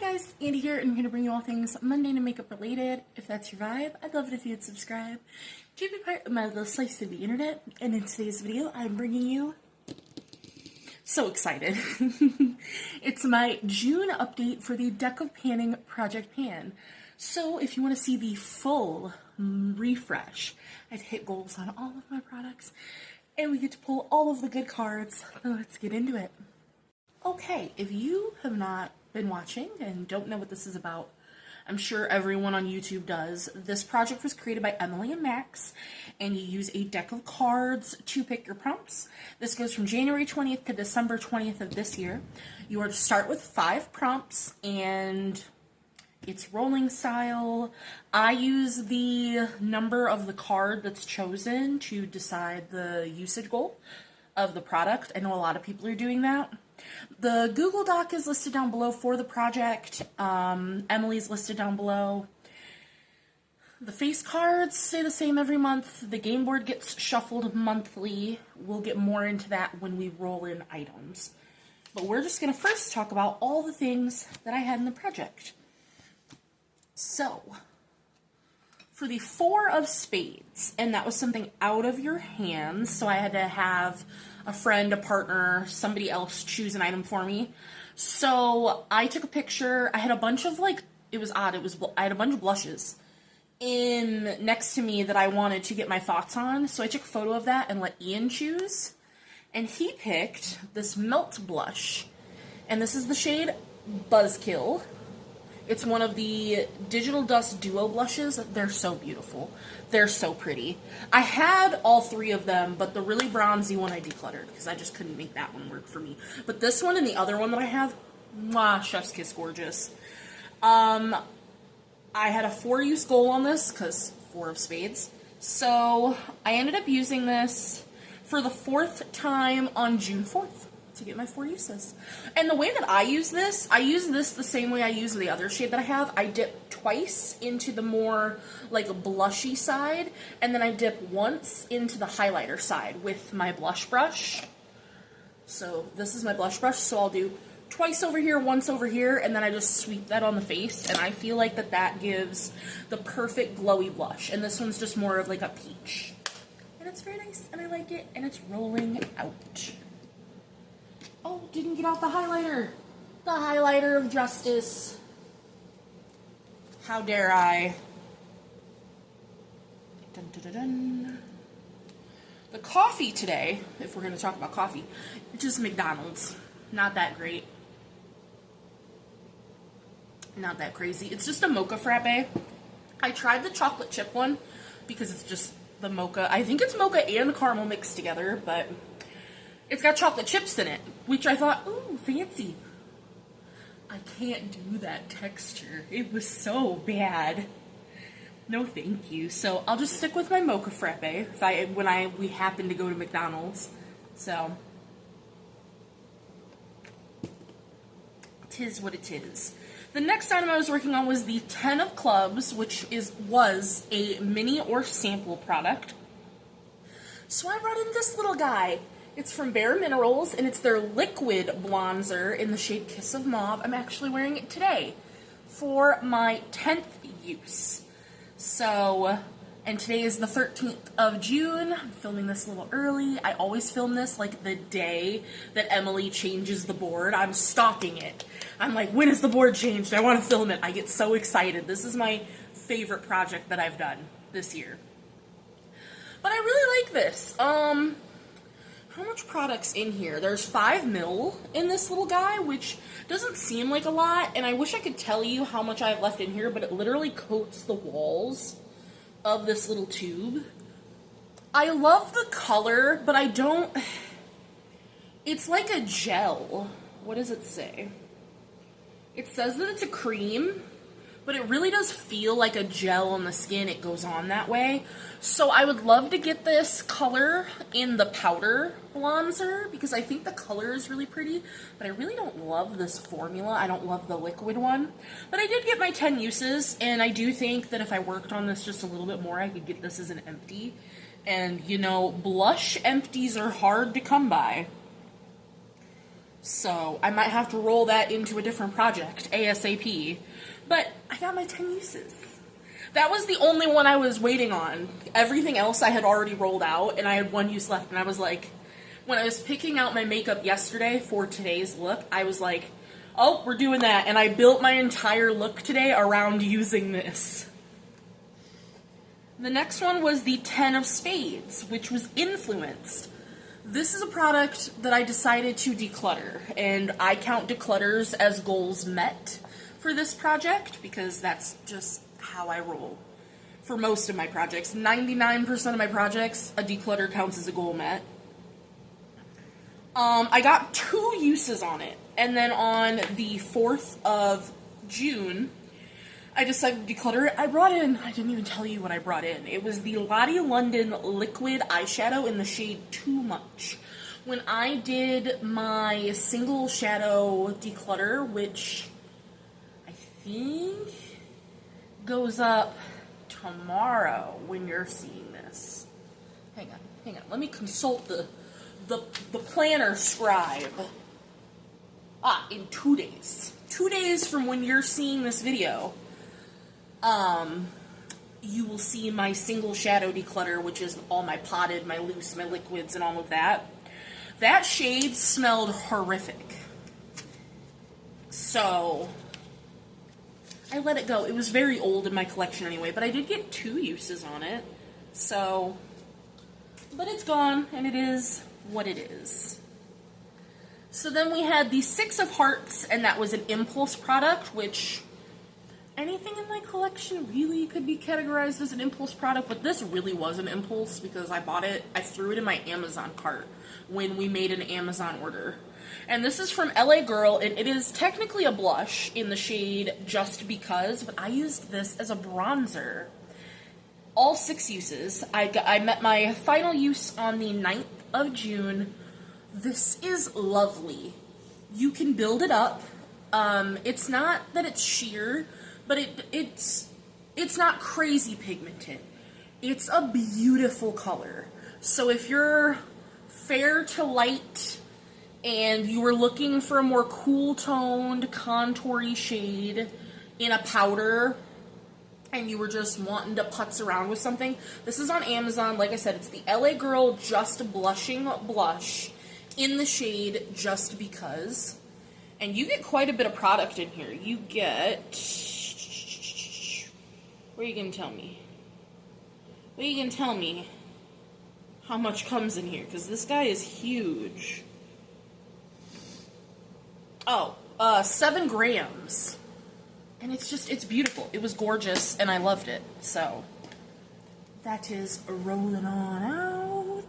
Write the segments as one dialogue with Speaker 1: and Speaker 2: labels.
Speaker 1: Hi guys, Andy here, and I'm here to bring you all things mundane and makeup related. If that's your vibe, I'd love it if you'd subscribe to be part of my little slice of the internet. And in today's video, I'm bringing you... So excited. It's my June update for the Deck of Panning Project Pan. So if you want to see the full refresh, I've hit goals on all of my products, and we get to pull all of the good cards. Let's get into it. Okay, if you have not been watching and don't know what this is about, I'm sure everyone on YouTube does. This project was created by Emily and Max, and you use a deck of cards to pick your prompts. This goes from January 20th to December 20th of this year. You are to start with 5 prompts, and it's rolling style. I use the number of the card that's chosen to decide the usage goal of the product. I know a lot of people are doing that. The Google Doc is listed down below for the project. Emily's listed down below. The face cards stay the same every month. The game board gets shuffled monthly. We'll get more into that when we roll in items. But we're just going to first talk about all the things that I had in the project. So, for the 4 of spades, and that was something out of your hands, so I had to have a friend, a partner, somebody else choose an item for me. So I took a picture. I had a bunch of, it was odd. I had a bunch of blushes next to me that I wanted to get my thoughts on. So I took a photo of that and let Ian choose. And he picked this Melt blush. And this is the shade Buzzkill. It's one of the Digital Dust Duo blushes. They're so beautiful. They're so pretty. I had all 3 of them, but the really bronzy one I decluttered because I just couldn't make that one work for me. But this one and the other one that I have, mwah, chef's kiss gorgeous. I had a 4-use goal on this because 4 of spades. So I ended up using this for the 4th time on June 4th. To get my 4 uses. And the way that I use this the same way I use the other shade that I have. I dip twice into the more blushy side, and then I dip once into the highlighter side with my blush brush. So this is my blush brush, so I'll do twice over here, once over here, and then I just sweep that on the face, and I feel like that gives the perfect glowy blush. And this one's just more of a peach. And it's very nice, and I like it, and it's rolling out. Oh, didn't get out the highlighter. The highlighter of justice. How dare I? Dun, dun, dun, dun. The coffee today, if we're going to talk about coffee, it's just McDonald's. Not that great. Not that crazy. It's just a mocha frappe. I tried the chocolate chip one because it's just the mocha. I think it's mocha and caramel mixed together, but it's got chocolate chips in it, which I thought, ooh, fancy. I can't do that texture. It was so bad. No, thank you. So I'll just stick with my mocha frappe when we happen to go to McDonald's. So, 'tis what it is. The next item I was working on was the 10 of clubs, which was a mini or sample product. So I brought in this little guy. It's from Bare Minerals, and it's their liquid bronzer in the shade Kiss of Mauve. I'm actually wearing it today for my 10th use. So, and today is the 13th of June. I'm filming this a little early. I always film this the day that Emily changes the board. I'm stalking it. I'm like, when is the board changed? I want to film it. I get so excited. This is my favorite project that I've done this year. But I really like this. How much product's in here? There's 5 ml in this little guy, which doesn't seem like a lot, and I wish I could tell you how much I have left in here, but it literally coats the walls of this little tube. I love the color, but I don't... It's like a gel. What does it say? It says that it's a cream, but it really does feel like a gel on the skin. It goes on that way. So I would love to get this color in the powder bronzer because I think the color is really pretty, but I really don't love this formula. I don't love the liquid one. But I did get my 10 uses, and I do think that if I worked on this just a little bit more, I could get this as an empty. And, blush empties are hard to come by. So I might have to roll that into a different project, ASAP. But I got my 10 uses. That was the only one I was waiting on. Everything else I had already rolled out, and I had 1 use left, and I was like, when I was picking out my makeup yesterday for today's look, I was like, oh, we're doing that, and I built my entire look today around using this. The next one was the 10 of Spades, which was Influenced. This is a product that I decided to declutter, and I count declutters as goals met for this project, because that's just how I roll. For most of my projects, 99% of my projects, a declutter counts as a goal met. I got 2 uses on it, and then on the 4th of June, I decided to declutter it. I brought in, I didn't even tell you what I brought in. It was the Ciate London liquid eyeshadow in the shade Too Much. When I did my single shadow declutter, which I think goes up tomorrow when you're seeing this. Hang on. Let me consult the planner scribe. In 2 days. 2 days from when you're seeing this video, you will see my single shadow declutter, which is all my potted, my loose, my liquids, and all of that. That shade smelled horrific. So I let it go. It was very old in my collection anyway, but I did get 2 uses on it. So, but it's gone, and it is what it is. So then we had the 6 of Hearts, and that was an impulse product, which anything in my collection really could be categorized as an impulse product, but this really was an impulse because I bought it, I threw it in my Amazon cart when we made an Amazon order. And this is from LA Girl, and it is technically a blush in the shade Just Because, but I used this as a bronzer. All 6 uses. I met my final use on the 9th of June. This is lovely. You can build it up. It's not that it's sheer, but it's not crazy pigmented. It's a beautiful color. So if you're fair to light and you were looking for a more cool-toned, contoury shade in a powder, and you were just wanting to putz around with something, this is on Amazon. Like I said, it's the LA Girl Just Blushing Blush in the shade Just Because. And you get quite a bit of product in here. You get... Where are you going to tell me? What are you going to tell me how much comes in here? Because this guy is huge. Oh, 7 grams. And it's beautiful. It was gorgeous, and I loved it. So, that is rolling on out.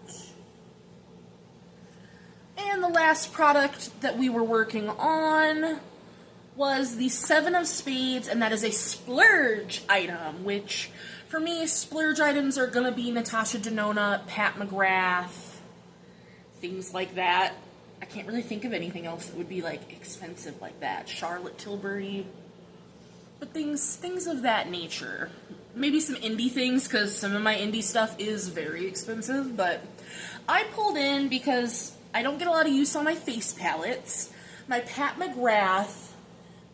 Speaker 1: And the last product that we were working on was the 7 of Spades, and that is a splurge item, which, for me, splurge items are going to be Natasha Denona, Pat McGrath, things like that. I can't really think of anything else that would be, like, expensive like that. Charlotte Tilbury. But things of that nature. Maybe some indie things, because some of my indie stuff is very expensive, but I pulled in because I don't get a lot of use on my face palettes. My Pat McGrath,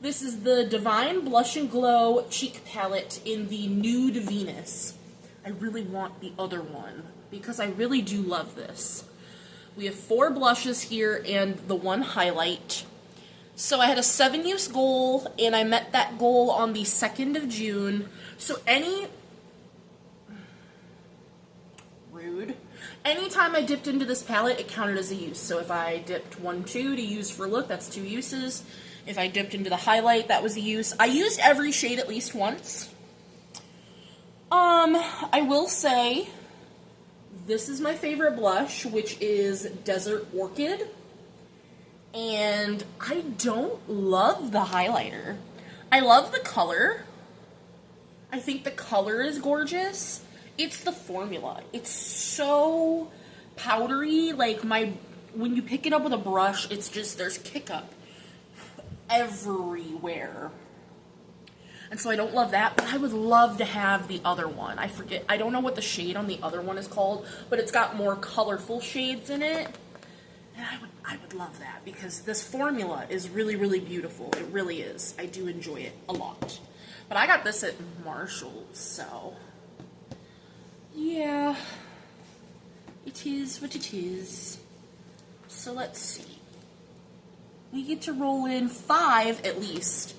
Speaker 1: this is the Divine Blush and Glow Cheek Palette in the Nude Venus. I really want the other one, because I really do love this. We have 4 blushes here and the 1 highlight. So I had a 7-use goal, and I met that goal on the 2nd of June. So anytime I dipped into this palette, it counted as a use. So if I dipped 1, 2 to use for look, that's 2 uses. If I dipped into the highlight, that was a use. I used every shade at least once. I will say, this is my favorite blush, which is Desert Orchid. And I don't love the highlighter. I love the color. I think the color is gorgeous. It's the formula. It's so powdery. Like, when you pick it up with a brush, it's just, there's kick up everywhere. And so I don't love that, but I would love to have the other one. I don't know what the shade on the other one is called, but it's got more colorful shades in it. And I would love that because this formula is really, really beautiful. It really is. I do enjoy it a lot. But I got this at Marshall's, so yeah, it is what it is. So let's see. We get to roll in 5 at least,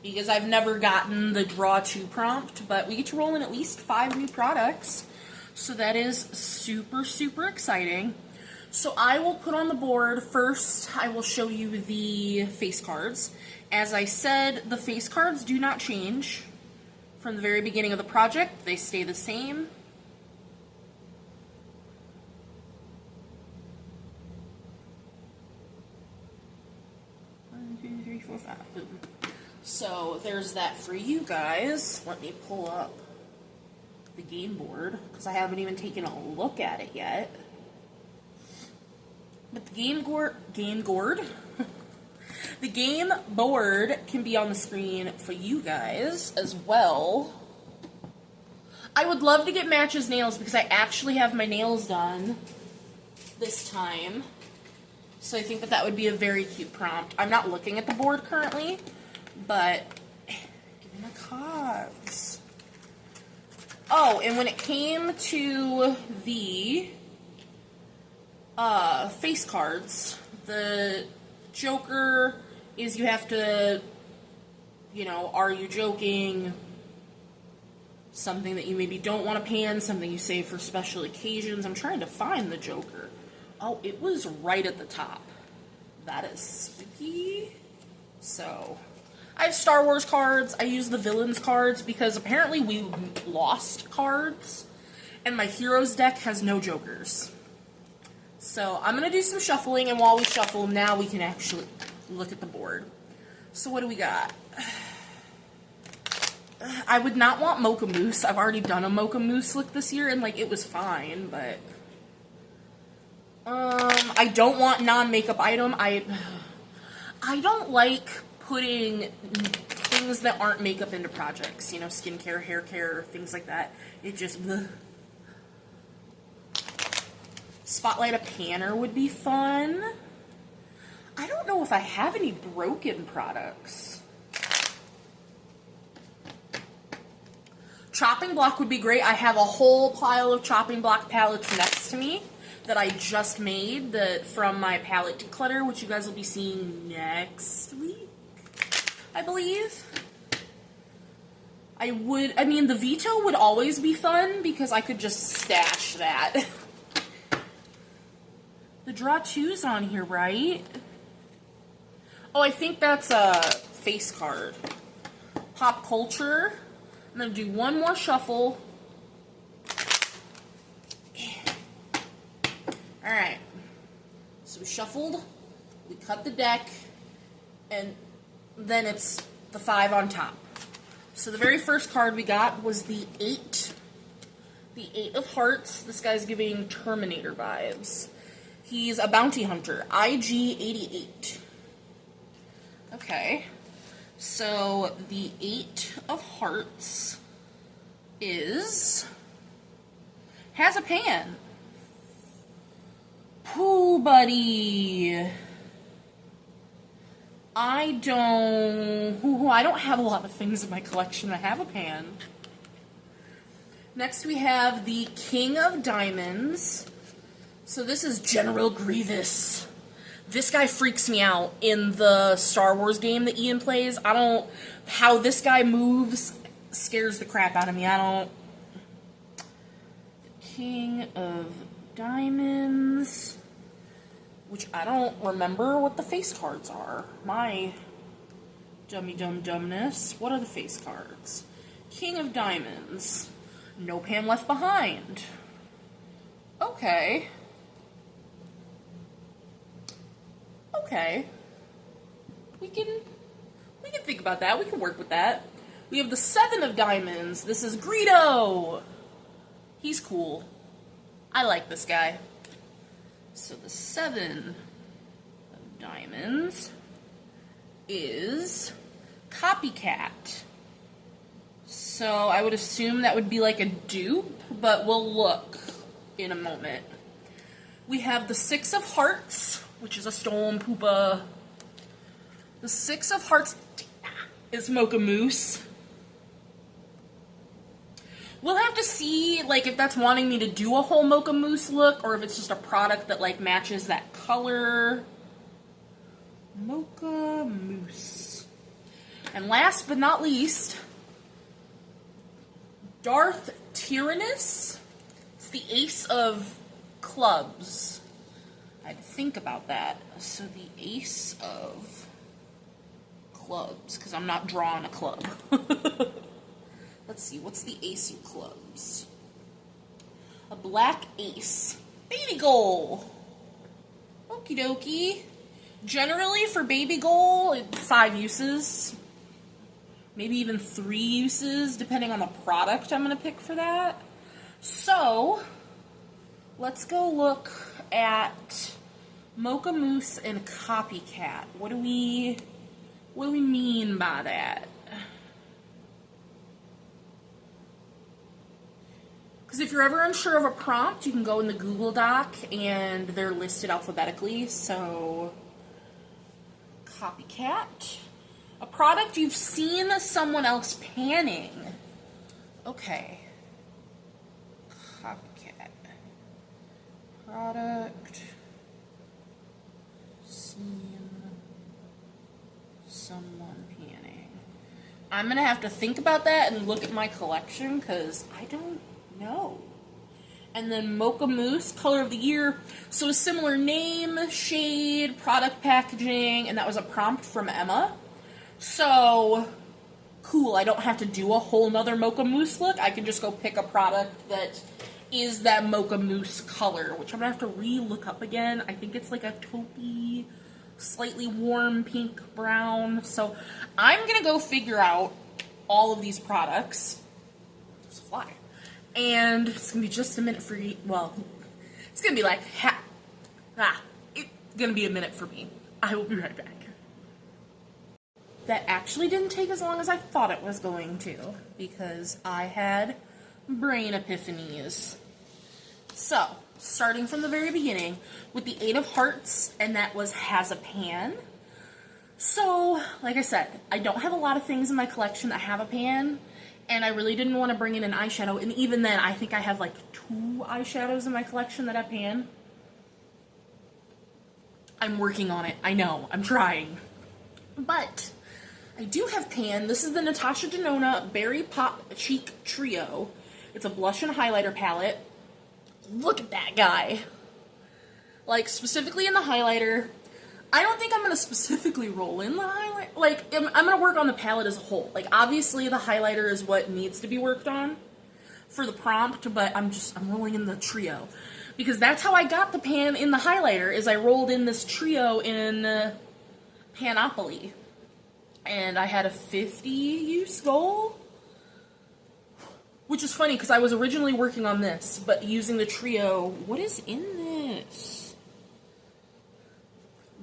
Speaker 1: because I've never gotten the draw 2 prompt, but we get to roll in at least 5 new products. So that is super, super exciting. So I will put on the board first, I will show you the face cards. As I said, the face cards do not change from the very beginning of the project. They stay the same. Boom. So there's that for you guys. Let me pull up the game board because I haven't even taken a look at it yet. But the game board the game board can be on the screen for you guys as well. I would love to get Match's nails because I actually have my nails done this time. So I think that that would be a very cute prompt. I'm not looking at the board currently, but give me my cards. Oh, and when it came to the face cards, the Joker is you have to, you know, are you joking? Something that you maybe don't want to pan, something you save for special occasions. I'm trying to find the Joker. Oh, it was right at the top. That is spooky. So, I have Star Wars cards. I use the villains cards because apparently we lost cards. And my heroes deck has no Jokers. So, I'm going to do some shuffling, and while we shuffle, now we can actually look at the board. So, what do we got? I would not want Mocha Mousse. I've already done a Mocha Mousse look this year, and, like, it was fine, but I don't want non-makeup item. I don't like putting things that aren't makeup into projects. You know, skincare, hair care, things like that. It just, bleh. Spotlight a panner would be fun. I don't know if I have any broken products. Chopping block would be great. I have a whole pile of chopping block palettes next to me that I just made from my palette declutter, which you guys will be seeing next week, I believe. I mean, the Veto would always be fun because I could just stash that. The draw 2's on here, right? Oh, I think that's a face card. Pop culture. I'm going to do one more shuffle. Alright. So we shuffled, we cut the deck, and then it's the 5 on top. So the very first card we got was the 8. The 8 of Hearts. This guy's giving Terminator vibes. He's a bounty hunter. IG-88. Okay. So the 8 of Hearts has a pan. Ooh, buddy. I don't have a lot of things in my collection that have a pan. Next we have the King of Diamonds. So this is General Grievous. This guy freaks me out in the Star Wars game that Ian plays. How this guy moves scares the crap out of me. King of Diamonds, which I don't remember what the face cards are. My dumbness. What are the face cards? King of Diamonds. No pan left behind. Okay. Okay. We can think about that. We can work with that. We have the 7 of Diamonds. This is Greedo. He's cool. I like this guy. So the 7 of Diamonds is Copycat. So I would assume that would be like a dupe, but we'll look in a moment. We have the 6 of Hearts. which is a Storm Poopa. The Six of Hearts is Mocha Mousse. We'll have to see, like, if that's wanting me to do a whole Mocha Mousse look, or if it's just a product that, like, matches that color. Mocha Mousse. And last but not least, Darth Tyrannus. It's the Ace of Clubs. I had to think about that. So the Ace of Clubs, because I'm not drawing a club. Let's see, what's the Ace of Clubs? A black ace. Baby goal. Okie dokie. Generally, for baby goal, it's 5 uses. Maybe even 3 uses, depending on the product I'm going to pick for that. So, let's go look at Mocha Mousse and Copycat. What do we mean by that? Because if you're ever unsure of a prompt, you can go in the Google Doc and they're listed alphabetically. So, Copycat. A product you've seen someone else panning. Okay. Copycat. Product. Seen someone panning. I'm going to have to think about that and look at my collection because I don't know. And then Mocha Mousse, color of the year. So a similar name, shade, product packaging, and that was a prompt from Emma. So cool, I don't have to do a whole nother Mocha Mousse look. I can just go pick a product that is that Mocha Mousse color, which I'm gonna have to re-look up again. I think it's like a taupey, slightly warm pink brown. So I'm gonna go figure out all of these products. There's a fly. And it's going to be just a minute for you. Well, it's going to be like, it's going to be a minute for me. I will be right back. That actually didn't take as long as I thought it was going to, because I had brain epiphanies. So, starting from the very beginning, with the 8 of Hearts, and that was Has a Pan. So, like I said, I don't have a lot of things in my collection that have a pan. And I really didn't want to bring in an eyeshadow. And even then, I think I have like 2 eyeshadows in my collection that have pan. I'm working on it. I know. I'm trying. But I do have pan. This is the Natasha Denona Berry Pop Cheek Trio. It's a blush and highlighter palette. Look at that guy. Like, specifically in the highlighter, I don't think I'm going to specifically roll in the highlight. Like, I'm going to work on the palette as a whole. Like, obviously the highlighter is what needs to be worked on for the prompt, but I'm rolling in the trio. Because that's how I got the pan in the highlighter, is I rolled in this trio in Panopoly. And I had a 50 use goal. Which is funny, because I was originally working on this, but using the trio. What is in this?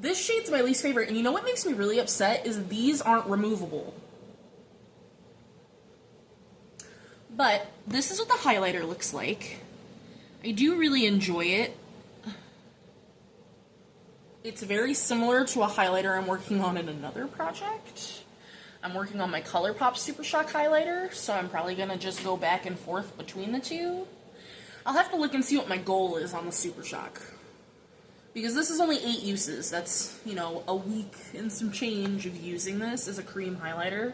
Speaker 1: This shade's my least favorite, and you know what makes me really upset is these aren't removable. But this is what the highlighter looks like. I do really enjoy it. It's very similar to a highlighter I'm working on in another project. I'm working on my ColourPop Super Shock highlighter, so I'm probably going to just go back and forth between the two. I'll have to look and see what my goal is on the Super Shock. Because this is only 8 uses. That's, you know, a week and some change of using this as a cream highlighter.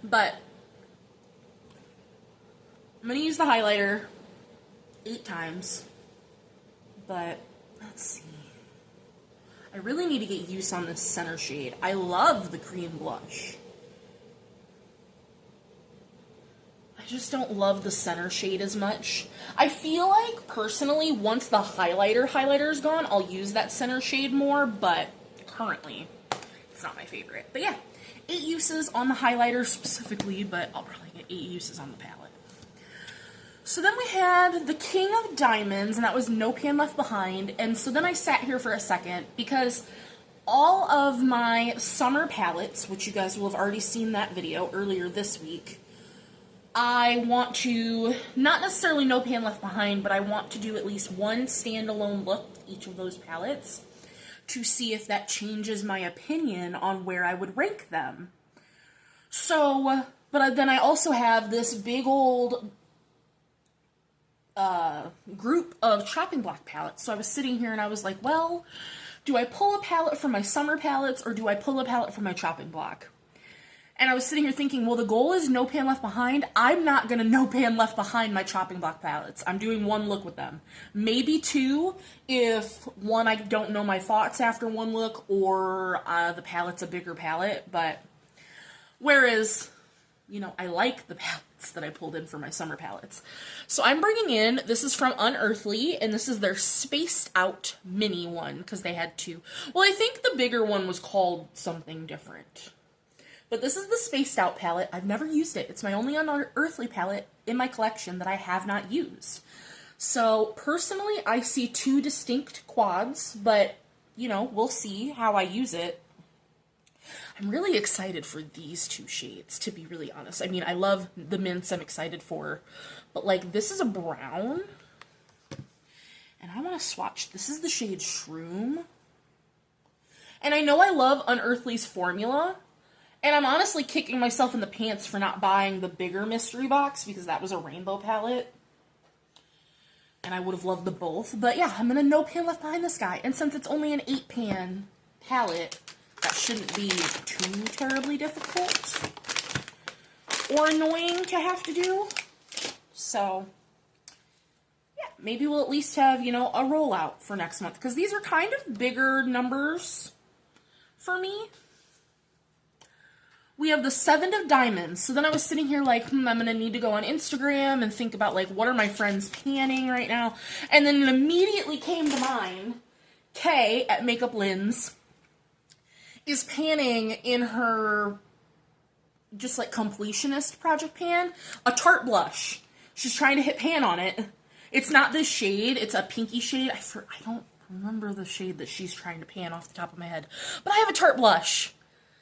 Speaker 1: But I'm going to use the highlighter 8 times. But let's see. I really need to get use on this center shade. I love the cream blush. I just don't love the center shade as much. I feel like, personally, once the highlighter is gone, I'll use that center shade more, but currently, it's not my favorite. But yeah, 8 uses on the highlighter specifically, but I'll probably get 8 uses on the palette. So then we had the King of Diamonds, and that was No Pan Left Behind, and so then I sat here for a second, because all of my summer palettes, which you guys will have already seen that video earlier this week, I want to, not necessarily No Pan Left Behind, but I want to do at least one standalone look with each of those palettes. to see if that changes my opinion on where I would rank them. So, but then I also have this big old group of chopping block palettes. So I was sitting here and I was like, well, do I pull a palette from my summer palettes or do I pull a palette from my chopping block? And I was sitting here thinking, well, the goal is no pan left behind. I'm not going to no pan left behind my chopping block palettes. I'm doing one look with them. Maybe two if, one, I don't know my thoughts after one look, or the palette's a bigger palette. But whereas, you know, I like the palettes that I pulled in for my summer palettes. So I'm bringing in, this is from Unearthly, and this is their spaced out mini one, because they had two. Well, I think the bigger one was called something different. But this is the spaced out palette. I've never used it. It's my only Unearthly palette in my collection that I have not used. So personally, I see two distinct quads, but you know, we'll see how I use it. I'm really excited for these two shades, to be really honest. I mean, I love the mints I'm excited for, but like this is a brown, and I want to swatch. This is the shade Shroom. And I know I love Unearthly's formula, and I'm honestly kicking myself in the pants for not buying the bigger mystery box, because that was a rainbow palette. And I would have loved the both. But yeah, I'm going to no pan left behind this guy. And since it's only an 8-pan palette, that shouldn't be too terribly difficult or annoying to have to do. So, yeah, maybe we'll at least have, you know, a rollout for next month. Because these are kind of bigger numbers for me. We have the 7 of Diamonds. So then I was sitting here like, I'm going to need to go on Instagram and think about, like, what are my friends panning right now? And then it immediately came to mind, Kay at Makeup Lens is panning in her, just, like, completionist project pan, a Tarte blush. She's trying to hit pan on it. It's not this shade. It's a pinky shade. I don't remember the shade that she's trying to pan off the top of my head. But I have a Tarte blush.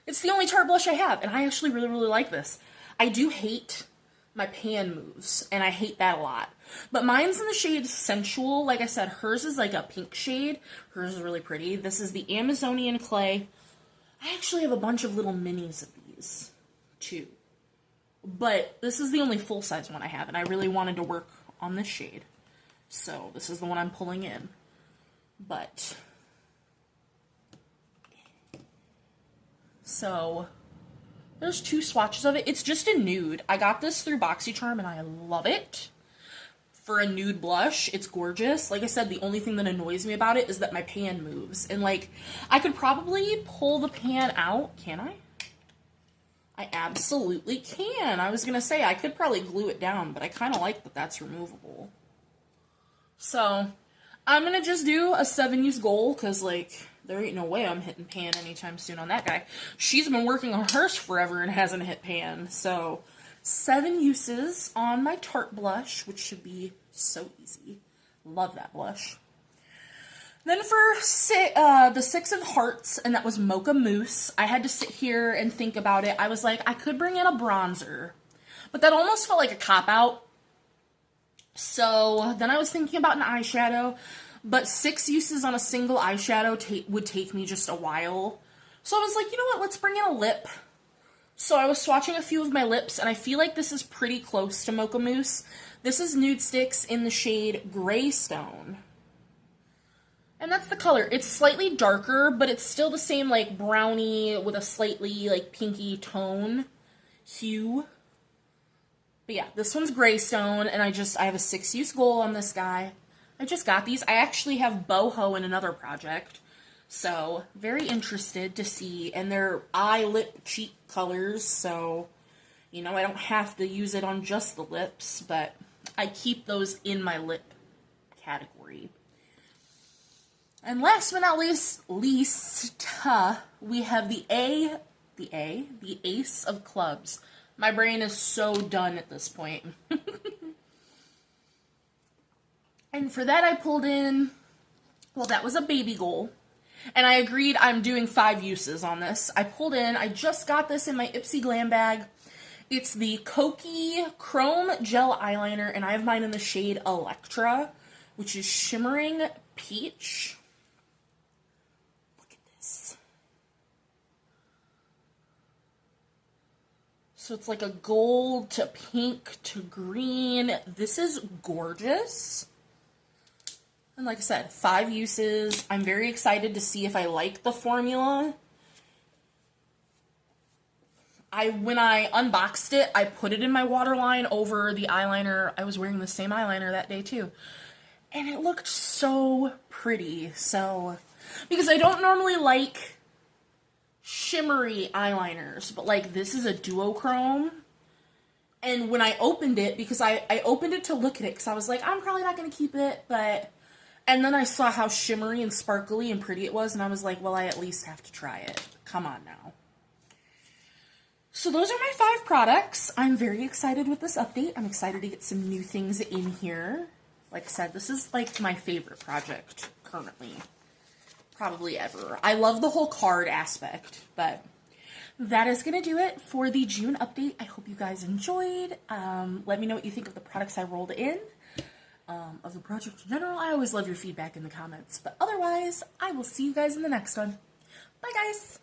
Speaker 1: It's the only Tarte blush I have, and I actually really, really like this. I do hate my pan moves, and I hate that a lot. But mine's in the shade Sensual. Like I said, hers is like a pink shade. Hers is really pretty. This is the Amazonian Clay. I actually have a bunch of little minis of these, too. But this is the only full-size one I have, and I really wanted to work on this shade. So this is the one I'm pulling in. But so there's two swatches of it. It's just a nude. I got this through BoxyCharm and I love it. For a nude blush, it's gorgeous. Like I said, the only thing that annoys me about it is that my pan moves. And like, I could probably pull the pan out. Can I? I absolutely can. I was going to say I could probably glue it down, but I kind of like that that's removable. So I'm going to just do a 7-use goal because like, there ain't no way I'm hitting pan anytime soon on that guy. She's been working on hers forever and hasn't hit pan. So 7 uses on my Tarte blush, which should be so easy. Love that blush. Then for the 6 of Hearts, and that was Mocha Mousse, I had to sit here and think about it. I was like, I could bring in a bronzer, but that almost felt like a cop-out. So then I was thinking about an eyeshadow, but 6 uses on a single eyeshadow would take me just a while. So I was like, you know what, let's bring in a lip. So I was swatching a few of my lips, and I feel like this is pretty close to Mocha Mousse. This is Nude Sticks in the shade Greystone. And that's the color. It's slightly darker, but it's still the same, like, brownie with a slightly, like, pinky tone hue. But yeah, this one's Greystone, and I have a 6-use goal on this guy. I just got these. I actually have boho in another project. So, very interested to see. And they're eye, lip, cheek colors, so, you know, I don't have to use it on just the lips, but I keep those in my lip category. And last but not least, we have the Ace of Clubs. My brain is so done at this point. And for that I pulled in, well, that was a baby goal. And I agreed I'm doing 5 uses on this. I just got this in my Ipsy Glam bag. It's the Kokie Chrome Gel Eyeliner, and I have mine in the shade Electra, which is Shimmering Peach. So it's like a gold to pink to green. This is gorgeous. And like I said, 5 uses. I'm very excited to see if I like the formula. When I unboxed it, I put it in my waterline over the eyeliner. I was wearing the same eyeliner that day too. And it looked so pretty. So, because I don't normally like shimmery eyeliners, but like this is a duochrome. And when I opened it, because I opened it to look at it, because I was like, I'm probably not going to keep it, but... And then I saw how shimmery and sparkly and pretty it was, and I was like, well, I at least have to try it. Come on now. So those are my 5 products. I'm very excited with this update. I'm excited to get some new things in here. Like I said, this is like my favorite project currently. Probably ever. I love the whole card aspect, but that is going to do it for the June update. I hope you guys enjoyed. Let me know what you think of the products I rolled in. Of the project in general. I always love your feedback in the comments. But otherwise, I will see you guys in the next one. Bye, guys!